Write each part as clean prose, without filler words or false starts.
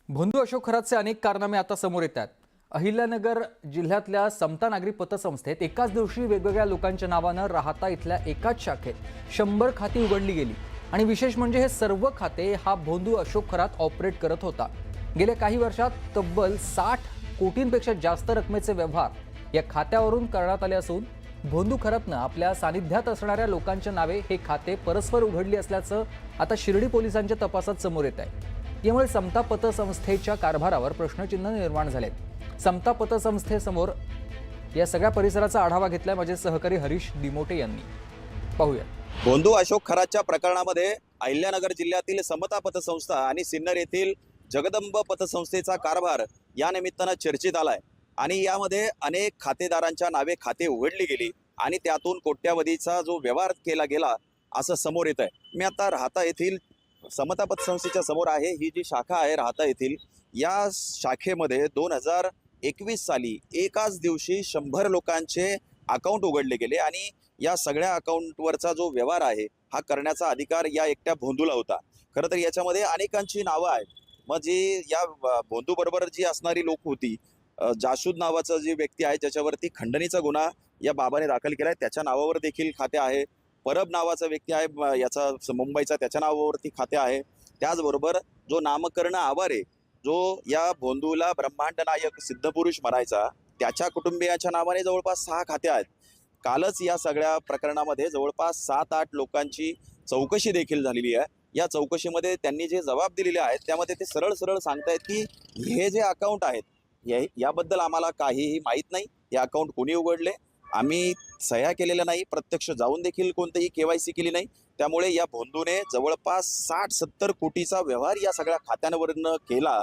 भोंदू अशोक खरातचे अनेक कारनामे आता समोर येतात। अहिल्यानगर जिल्ह्यातल्या समता नागरी पतसंस्थेत एकाच दिवशी वेगवेगळ्या लोकांच्या नावानं राहता इथल्या एकाच शाखेत 100 खाती उघडली गेली आणि विशेष म्हणजे हे सर्व खाते हा भोंदू अशोक खरात ऑपरेट करत होता। गेल्या काही वर्षात तब्बल 60 कोटींपेक्षा जास्त रकमेचे व्यवहार या खात्यावरून करण्यात आले असून भोंदू खरातनं आपल्या सानिध्यात असणाऱ्या लोकांच्या नावे हे खाते परस्पर उघडली असल्याचं आता शिर्डी पोलिसांच्या तपासात समोर येत आहे। यामुळे समता पतसंस्थेच्या कारभारावर प्रश्नचिन्ह निर्माण झालेत। समता पतसंस्थेसमोर या सगळ्या परिसराचा आढावा घेतलाय माझे सहकारी हरीश दिमोटे यांनी। पाहूया। भोंदू अशोक खरातच्या प्रकरणामध्ये अहिल्यानगर जिल्ह्यातील समता पतसंस्था आणि सिन्नर येथील जगदंब पतसंस्थेचा कारभार या निमित्तानं चर्चेत आलाय आणि यामध्ये अनेक खातेदारांच्या नावे खाते उघडली गेली आणि त्यातून कोट्यावधीचा जो व्यवहार केला गेला असं समोर येत आहे। मी आता राहता येथील समता पतसंस्थेच्या समोर आहे। ही जी शाखा आहे राहता येथील, या शाखेमध्ये 2021 साली एकाच दिवशी 100 लोकांचे अकाउंट उघडले गेले आणि या सगळ्या अकाउंटवरचा जो व्यवहार आहे हा करण्याचा अधिकार या एकट्या भोंदूला होता। खरं तर याच्यामध्ये अनेकांची नावं आहेत। मग जी या भोंदू बरोबर जी असणारी लोक होती, जासूद नावाचा जी व्यक्ती आहे ज्याच्यावरती खंडणीचा गुन्हा या बाबाने दाखल केलाय, त्याच्या नावावर देखील खाते आहे। परब नावाचा व्यक्ती आहे याचा मुंबईचा, त्याच्या नावावरती खाते आहे। त्याचबरोबर जो नामकर्ण आवारे, जो या भोंदूला ब्रह्मांड नायक सिद्धपुरुष म्हणायचा, त्याच्या कुटुंबियाच्या नावाने जवळपास 6 खाते आहेत। कालच या सगळ्या प्रकरणामध्ये जवळपास 7-8 लोकांची चौकशी देखील झालेली आहे। या चौकशीमध्ये त्यांनी जे जबाब दिलेले आहेत त्यामध्ये ते सरळ सरळ सांगतायत की हे जे अकाउंट आहेत याबद्दल आम्हाला काहीही माहीत नाही, हे अकाउंट कोणी उघडले, आम्ही सह्या केलेल्या नाही, प्रत्यक्ष जाऊन देखील कोणतीही KYC केली नाही। त्यामुळे या भोंदूने जवळपास 60-70 कोटीचा व्यवहार या सगळ्या खात्यांवरनं केला।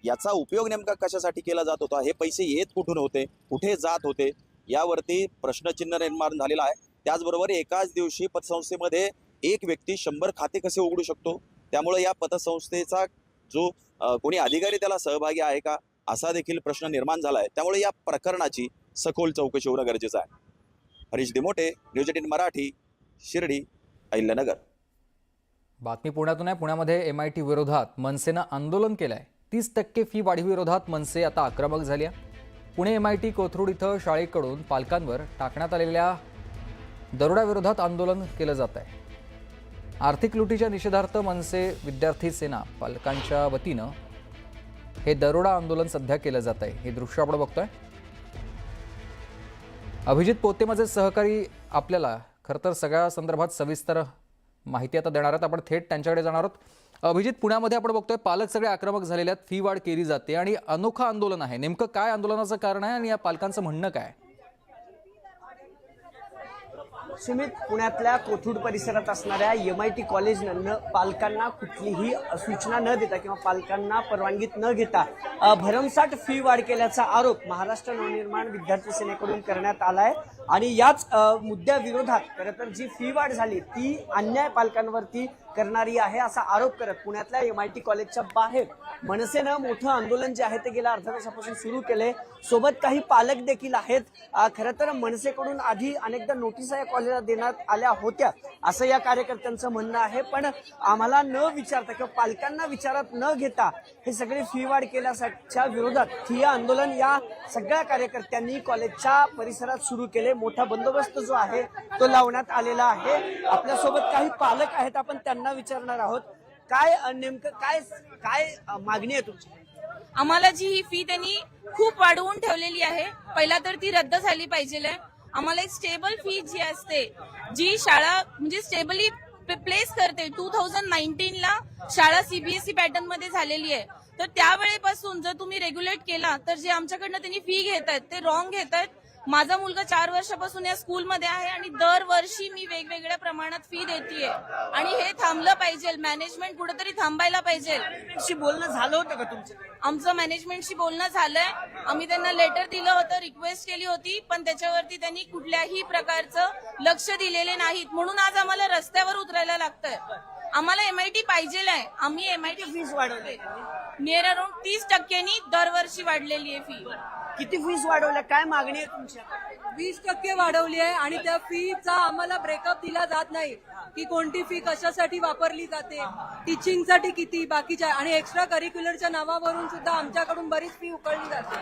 याचा उपयोग नेमका कशासाठी केला जात होता, हे पैसे येत कुठून होते, कुठे जात होते, यावरती प्रश्नचिन्ह निर्माण झालेला आहे। त्याचबरोबर एकाच दिवशी पतसंस्थेमध्ये एक व्यक्ती 100 खाते कसे उघडू शकतो, त्यामुळे या पतसंस्थेचा जो कोणी अधिकारी त्याला सहभागी आहे का असा देखील प्रश्न निर्माण झाला आहे। त्यामुळे या प्रकरणाची सखोल चौकशी होणं गरजेचं आहे। हरीश दिमोटे, न्यूज 18 मराठी, शिर्डी, अहिल्यानगर। बातमी पुण्यातून आहे। पुण्यामध्ये MIT विरोधात मनसेनं आंदोलन केलंय। 30% फी वाढीविरोधात मनसे आता आक्रमक झाली आहे। पुणे MIT कोथरूड इथं शाळेकडून पालकांवर टाकण्यात आलेल्या दरोड्याविरोधात आंदोलन केलं जात आहे। आर्थिक लुटीच्या निषेधार्थ मनसे विद्यार्थी सेना पालकांच्या वतीनं हे दरोडा आंदोलन सध्या केलं जात आहे। हे दृश्य आपण बघतोय। अभिजित पोते माझे सहकारी आपल्याला खरं तर सगळ्या संदर्भात सविस्तर माहिती आता देणार आहेत। आपण थेट त्यांच्याकडे जाणार आहोत। अभिजित, पुण्यामध्ये आपण बघतोय पालक सगळे आक्रमक झालेले आहेत, फी वाढ केली जाते आणि अनोखं आंदोलन आहे। नेमकं काय आंदोलनाचं कारण आहे आणि या पालकांचं म्हणणं काय? सुमित, पुण्यातल्या कोथरूड परिसरात असणाऱ्या MIT कॉलेजनं पालकांना कुठलीही सूचना न देता किंवा पालकांना परवानगीत न घेता भरमसाठ फी वाढ केल्याचा आरोप महाराष्ट्र नवनिर्माण विद्यार्थी सेनेकडून करण्यात आलाय आणि याच मुद्द्याविरोधात खरं तर जी फी वाढ झाली ती अन्याय पालकांवरती करणारी आहे असा आरोप करत पुण्यातल्या MIT कॉलेजच्या बाहेर मनसेनं मोठं आंदोलन जे आहे ते गेल्या अर्ध्या तासापासून सुरू केले। सोबत काही पालक देखील आहेत। खरं तर मनसेकडून आधी अनेकदा नोटिसा या कॉलेजला देण्यात आल्या होत्या असं या कार्यकर्त्यांचं म्हणणं आहे, पण आम्हाला न विचारता किंवा पालकांना विचारात न घेता हे सगळे फी वाढ केल्याच्या विरोधात ठिय्या आंदोलन या सगळ्या कार्यकर्त्यांनी कॉलेजच्या परिसरात सुरू केले। मोठा बंदोबस्त जो आहे तो लावण्यात आलेला आहे। आपल्यासोबत काही पालक आहेत, आपण त्यांना विचारणार आहोत काय नेमकं काय काय मागणी आहे तुमची? आम्हाला जी ही फी त्यांनी खूप वाढवून ठेवलेली आहे, पहिला तर ती रद्द झाली पाहिजे। आम्हाला एक स्टेबल फी जी असते, जी शाळा म्हणजे स्टेबली प्लेस करते, 2019 ला शाळा CBSE पॅटर्न मध्ये झालेली आहे, तर त्यावेळेपासून जर तुम्ही रेग्युलेट केला तर जे आमच्याकडनं त्यांनी फी घेत आहेत ते रॉंग घेत आहेत। माझा मुलगा 4 वर्षापासून या स्कूलमध्ये आहे आणि दरवर्षी मी वेगवेगळ्या प्रमाणात फी देतेय आणि हे थांबलं पाहिजे। मॅनेजमेंट कुठेतरी थांबायला पाहिजे। बोलणं झालं होतं का तुमचं? आमचं मॅनेजमेंटशी बोलणं झालंय, आम्ही त्यांना लेटर दिलं होतं, रिक्वेस्ट केली होती, पण त्याच्यावरती त्यांनी कुठल्याही प्रकारचं लक्ष दिलेले नाहीत, म्हणून आज आम्हाला रस्त्यावर उतरायला लागतंय। आम्हाला MIT पाहिजे आहे। आम्ही MIT फीस वाढवली नियर अराउंड 30% दरवर्षी वाढलेली आहे फी। किती फीस वाढवल्या, काय मागणी आहे तुमच्या? 20% वाढवली आहे आणि त्या फीचा आम्हाला ब्रेकअप दिला जात नाही। की कोणती फी कशासाठी वापरली जाते, टीचिंगसाठी किती, बाकीच्या आणि एक्स्ट्रा करिक्युलरच्या नावावरून सुद्धा आमच्याकडून बरीच फी उकळली जाते.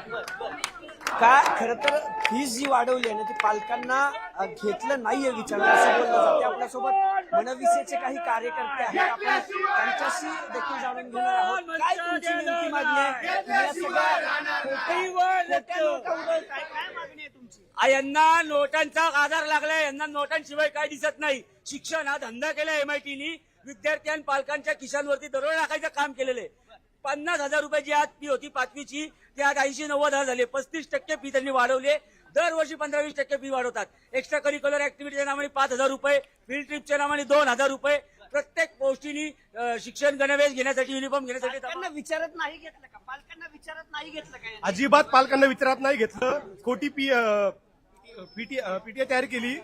काय खरं तर फीस जी वाढवली आहे ना ती पालकांना घेतलं नाहीये विचार असं बोललं जाते. आपल्यासोबत मनविसेचे काही कार्यकर्ते आहेत, आपण त्यांच्याशी देखील जाणून घेणार आहोत. काय तुमची नेमकी मागणी आहे? तुम्ही या सगळ्या खोट्या नोटा उधळताय. काय मागणी आहे तुमची? यांना नोटांचा आधार लागलाय, यांना नोटांशिवाय काय दिसत नाही. शिक्षण हा धंदा केला MITनी, विद्यार्थी आणि पालकांच्या खिशांवरती दरोडा टाकायचं काम केलेलं आहे. 50,000 रुपये जी आज फी होती 5वीची ती आज 80-90,000 झाले. 35% फी त्यांनी वाढवली. दरवर्षी 15-20% फी वाढवतात. एक्स्ट्रा करिक्युलर ऍक्टिव्हिटीच्या नावाने 5,000 रुपये, फील्ड ट्रिपच्या नावाने 2,000 रुपये, प्रत्येक गोष्टीनी शिक्षण गणवेश घेण्यासाठी, युनिफॉर्म घेण्यासाठी पालकांना विचारत नाही घेतलं का? पालकांना विचारत नाही घेतलं का? अजिबात पालकांना विचारात नाही घेतलं. खोटी पीटीए तयार केली,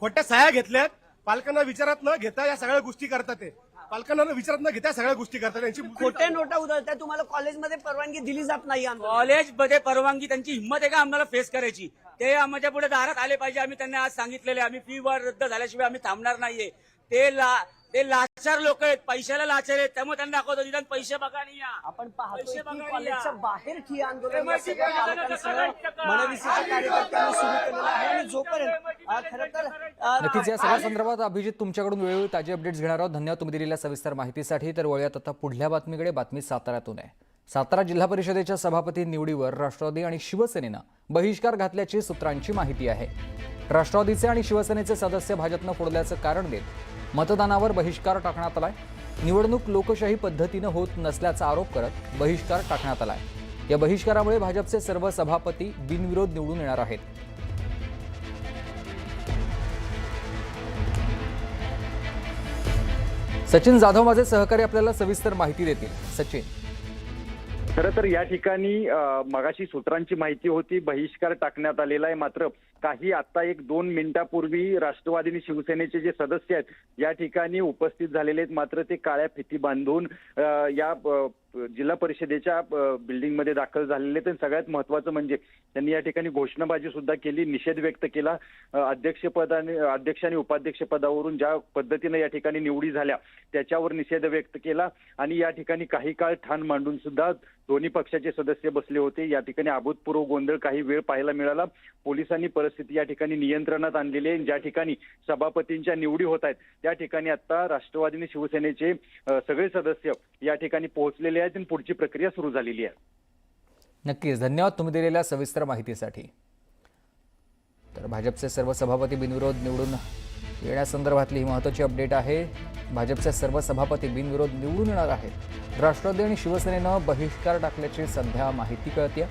खोट्या सह्या घेतल्यात. पालकांना विचारात न घेता या सगळ्या गोष्टी करतात. ते पालकांना विचारात न घेता या सगळ्या गोष्टी करतात. यांची खोट्या नोटा उधळताय. तुम्हाला कॉलेजमध्ये परवानगी दिली जात नाही आंदोलन. कॉलेजमध्ये परवानगी, त्यांची हिंमत आहे का आम्हाला फेस करायची? ते आमच्या पुढे दारात आले पाहिजे. आम्ही त्यांना आज सांगितलेले आम्ही फी वाढ रद्द झाल्याशिवाय आम्ही थांबणार नाहीये. ते लाचार लोक आहेत, पैशाला लाचार आहेत, त्यामुळे त्यांना दाखवतो निदान पैसे बघा नाही या. आपण पाहतोय पैसे की बघा कॉलेजच्या या. बाहेर ठिय्या आंदोलन या सगळ्या पालकांसह मनविसेच्या कार्यकर्त्यांनी सुरू केलेलं आहे. आणि जोपर्यंत खरं तर नक्कीच या सगळ्या संदर्भात अभिजित तुमच्याकडून वेळोवेळी ताजी अपडेट्स घेणार आहोत. धन्यवाद तुम्ही दिलेल्या सविस्तर माहितीसाठी. तर वळूयात आता पुढल्या बातमीकडे. बातमी साताऱ्यातून आहे. सातारा जिल्हा परिषदेच्या सभापती निवडीवर राष्ट्रवादी आणि शिवसेनेनं बहिष्कार घातल्याची सूत्रांची माहिती आहे. राष्ट्रवादीचे आणि शिवसेनेचे सदस्य भाजपनं फोडल्याचं कारण देत मतदानावर बहिष्कार टाकण्यात आलाय. निवडणूक लोकशाही पद्धतीनं होत नसल्याचा आरोप करत बहिष्कार टाकण्यात आलाय. या बहिष्कारामुळे भाजपचे सर्व सभापती बिनविरोध निवडून येणार आहेत. सचिन जाधव माझे सहकारी आपल्याला सविस्तर माहिती देतील. सचिन, खरं तर या ठिकाणी मगाशी सूत्रांची माहिती होती, बहिष्कार टाकण्यात आलेला आहे. मात्र काही आता 1-2 मिनिटापूर्वी राष्ट्रवादी आणि शिवसेनेचे जे सदस्य आहेत या ठिकाणी उपस्थित झालेले आहेत. मात्र ते काळ्या फिती बांधून या जिल्हा परिषदेच्या बिल्डिंगमध्ये दाखल झालेले आहेत. सगळ्यात महत्त्वाचं म्हणजे त्यांनी या ठिकाणी घोषणाबाजी सुद्धा केली, निषेध व्यक्त केला. अध्यक्ष आणि उपाध्यक्ष पदावरून ज्या पद्धतीने या ठिकाणी निवडी झाल्या त्याच्यावर निषेध व्यक्त केला. आणि या ठिकाणी काही काळ ठाण मांडून सुद्धा दोन्ही पक्षाचे सदस्य बसले होते. या ठिकाणी अभूतपूर्व गोंधळ काही वेळ पाहायला मिळाला. पोलिसांनी परिस्थिती या ठिकाणी नियंत्रणात आणलेली आहे. ज्या ठिकाणी सभापतींच्या निवडी होत आहेत त्या ठिकाणी आता राष्ट्रवादी आणि शिवसेनेचे सगळे सदस्य या ठिकाणी पोहोचलेले आहेत आणि पुढची प्रक्रिया सुरू झालेली आहे. नक्कीच धन्यवाद तुम्ही दिलेल्या सविस्तर माहितीसाठी. तर भाजपचे सर्व सभापती बिनविरोध निवडून येण्यासंदर्भातली ही महत्त्वाची अपडेट आहे. भाजपचे सर्व सभापती बिनविरोध निवडून येणार आहेत. राष्ट्रवादी आणि शिवसेनेनं बहिष्कार टाकल्याची सध्या माहिती कळते.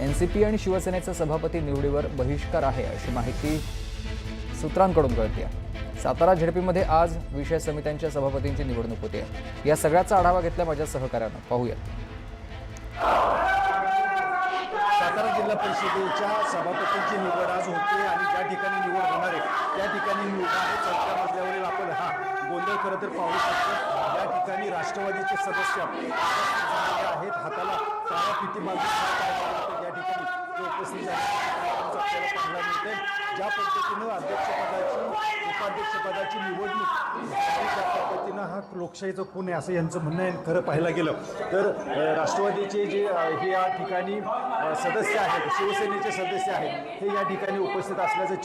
NCP आणि शिवसेनेचा सभापती निवडीवर बहिष्कार आहे अशी माहिती सूत्रांकडून कळते. सातारा झेडपीमध्ये आज विषय समित्यांच्या सभापतींची निवडणूक होते. या सगळ्याचा आढावा घेतला माझ्या सहकार्यानं. पाहूया. सातारा जिल्हा परिषदेच्या सभापतींची निवड आज होते आणि ज्या ठिकाणी निवड होणार आहे त्या ठिकाणी निवड आहे. चौथ्या मजल्यावरील आपण हा गोंधळ खरं तर पाहू शकतो. या ठिकाणी राष्ट्रवादीचे सदस्य आहेत, हाताला काळ्या फिती बांधून या ठिकाणी ते उपस्थित झाले आपल्याला पाहायला मिळते. ज्या पद्धतीनं अध्यक्षपदाची उपाध्यक्षपदाची निवडणूक त्या पद्धतीनं हा लोकशाहीचं खून आहे असं यांचं म्हणणं आहे. खरं पाहायला गेलं तर राष्ट्रवादीचे जे हे या ठिकाणी सदस्य आहेत, शिवसेनेचे सदस्य आहेत हे या ठिकाणी उपस्थित असल्याचं